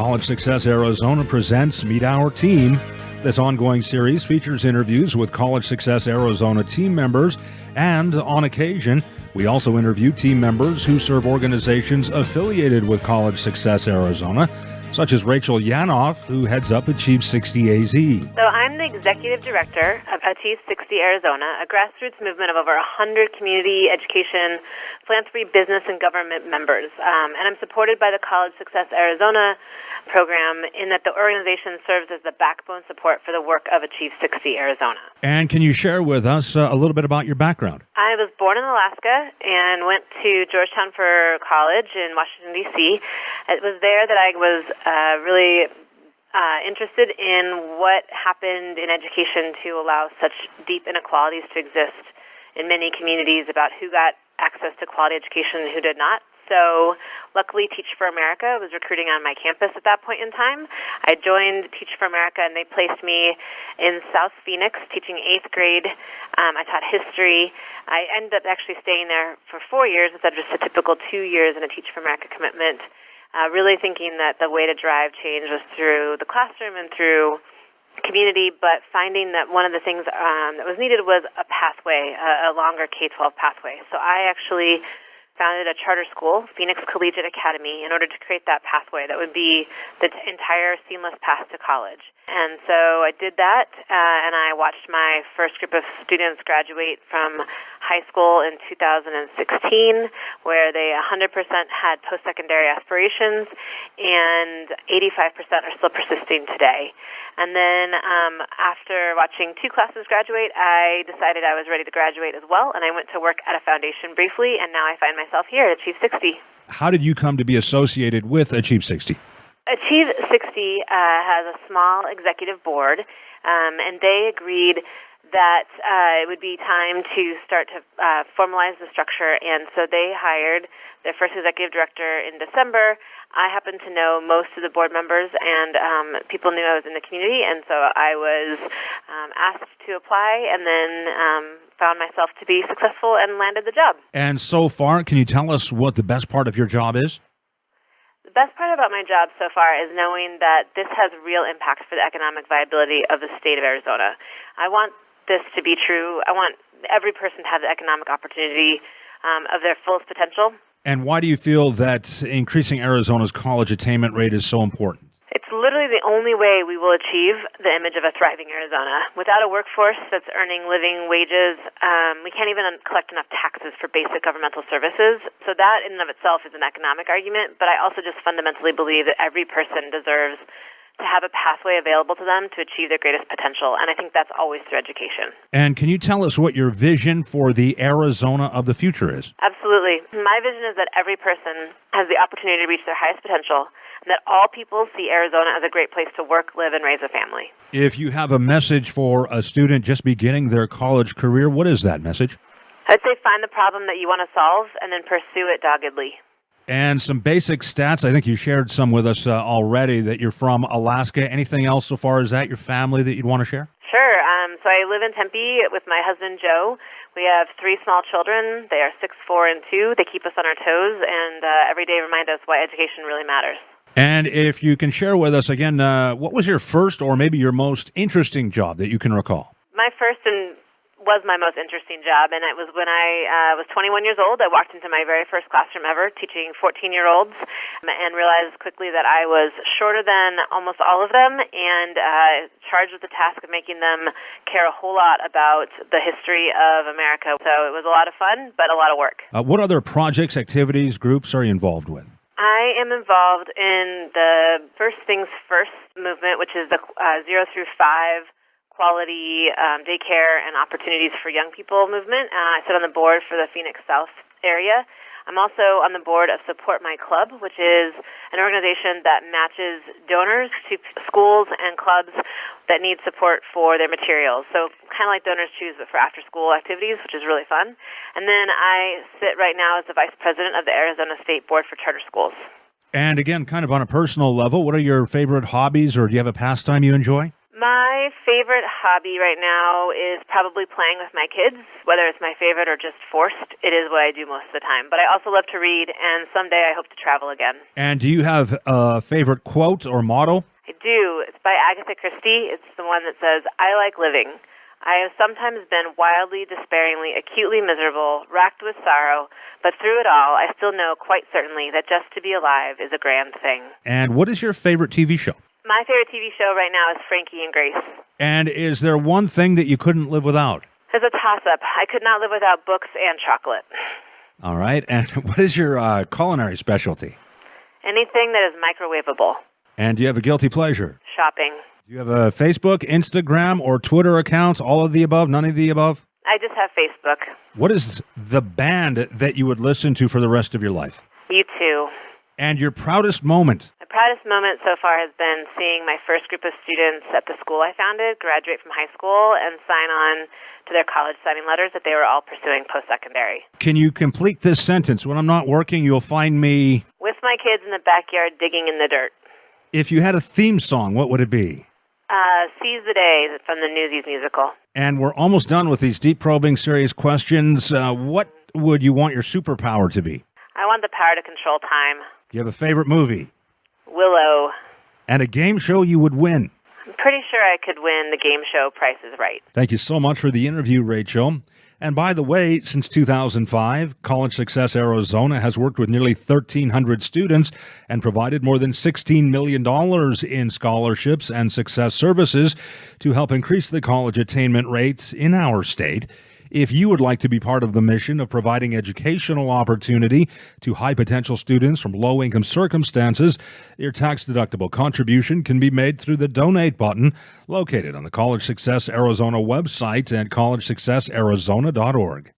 College Success Arizona presents Meet Our Team. This ongoing series features interviews with College Success Arizona team members, and on occasion, we also interview team members who serve organizations affiliated with College Success Arizona, such as Rachel Yanof, who heads up Achieve 60 AZ. So I'm the executive director of Achieve 60 Arizona, a grassroots movement of over 100 community, education, philanthropy, business, and government members. And I'm supported by the College Success Arizona program in that the organization serves as the backbone support for the work of Achieve 60 Arizona. And can you share with us a little bit about your background? I was born in Alaska and went to Georgetown for college in Washington, D.C. It was there that I was really interested in what happened in education to allow such deep inequalities to exist in many communities about who got access to quality education and who did not. So luckily, Teach for America was recruiting on my campus at that point in time. I joined Teach for America, and they placed me in South Phoenix teaching 8th grade. I taught history. I ended up actually staying there for 4 years instead of just a typical 2 years in a Teach for America commitment, really thinking that the way to drive change was through the classroom and through community, but finding that one of the things that was needed was a pathway, a longer K-12 pathway. So I actually founded a charter school, Phoenix Collegiate Academy, in order to create that pathway that would be the entire seamless path to college. And so I did that, and I watched my first group of students graduate from high school in 2016, where they 100% had postsecondary aspirations, and 85% are still persisting today. And then after watching 2 classes graduate, I decided I was ready to graduate as well, and I went to work at a foundation briefly, and now I find myself here at Achieve 60. How did you come to be associated with Achieve 60? Achieve 60 has a small executive board, and they agreed that it would be time to start to formalize the structure, and so they hired their first executive director in December. I happened to know most of the board members, and people knew I was in the community, and so I was asked to apply, and then found myself to be successful and landed the job. And so far, can you tell us what the best part of your job is? The best part about my job so far is knowing that this has real impact for the economic viability of the state of Arizona. I want this to be true. I want every person to have the economic opportunity of their fullest potential. And why do you feel that increasing Arizona's college attainment rate is so important? It's literally the only way we will achieve the image of a thriving Arizona. Without a workforce that's earning living wages, we can't even collect enough taxes for basic governmental services. So that in and of itself is an economic argument, but I also just fundamentally believe that every person deserves to have a pathway available to them to achieve their greatest potential, and I think that's always through education. And can you tell us what your vision for the Arizona of the future is? Absolutely. My vision is that every person has the opportunity to reach their highest potential, and that all people see Arizona as a great place to work, live, and raise a family. If you have a message for a student just beginning their college career, what is that message? I'd say find the problem that you want to solve and then pursue it doggedly. And some basic stats. I think you shared some with us already, that you're from Alaska. Anything else so far as that, your family, that you'd want to share? Sure. So I live in Tempe with my husband, Joe. We have 3 small children. They are 6, 4, and 2. They keep us on our toes and every day remind us why education really matters. And if you can share with us again, what was your first or maybe your most interesting job that you can recall? My first and was my most interesting job, and it was when I was 21 years old. I walked into my very first classroom ever teaching 14-year-olds and realized quickly that I was shorter than almost all of them and charged with the task of making them care a whole lot about the history of America. So it was a lot of fun, but a lot of work. What other projects, activities, groups are you involved with? I am involved in the First Things First movement, which is the 0 through 5 quality daycare and opportunities for young people movement. I sit on the board for the Phoenix South area. I'm also on the board of Support My Club, which is an organization that matches donors to schools and clubs that need support for their materials. So kind of like Donors Choose, but for after-school activities, which is really fun. And then I sit right now as the vice president of the Arizona State Board for Charter Schools. And again, kind of on a personal level, what are your favorite hobbies, or do you have a pastime you enjoy? My favorite hobby right now is probably playing with my kids. Whether it's my favorite or just forced, it is what I do most of the time. But I also love to read, and someday I hope to travel again. And do you have a favorite quote or motto? I do. It's by Agatha Christie. It's the one that says, "I like living. I have sometimes been wildly, despairingly, acutely miserable, racked with sorrow, but through it all, I still know quite certainly that just to be alive is a grand thing." And what is your favorite TV show? My favorite TV show right now is Frankie and Grace. And is there one thing that you couldn't live without? There's a toss-up. I could not live without books and chocolate. All right. And what is your culinary specialty? Anything that is microwavable. And do you have a guilty pleasure? Shopping. Do you have a Facebook, Instagram, or Twitter accounts? All of the above? None of the above? I just have Facebook. What is the band that you would listen to for the rest of your life? U2. And your proudest moment? My proudest moment so far has been seeing my first group of students at the school I founded graduate from high school and sign on to their college signing letters that they were all pursuing postsecondary. Can you complete this sentence? When I'm not working, you'll find me... With my kids in the backyard digging in the dirt. If you had a theme song, what would it be? Seize the Day from the Newsies musical. And we're almost done with these deep probing serious questions. What would you want your superpower to be? I want the power to control time. Do you have a favorite movie? Willow. And a game show you would win? I'm pretty sure I could win the game show Price is Right. Thank you so much for the interview, Rachel. And by the way, since 2005, College Success Arizona has worked with nearly 1,300 students and provided more than $16 million in scholarships and success services to help increase the college attainment rates in our state. If you would like to be part of the mission of providing educational opportunity to high-potential students from low-income circumstances, your tax-deductible contribution can be made through the Donate button located on the College Success Arizona website at collegesuccessarizona.org.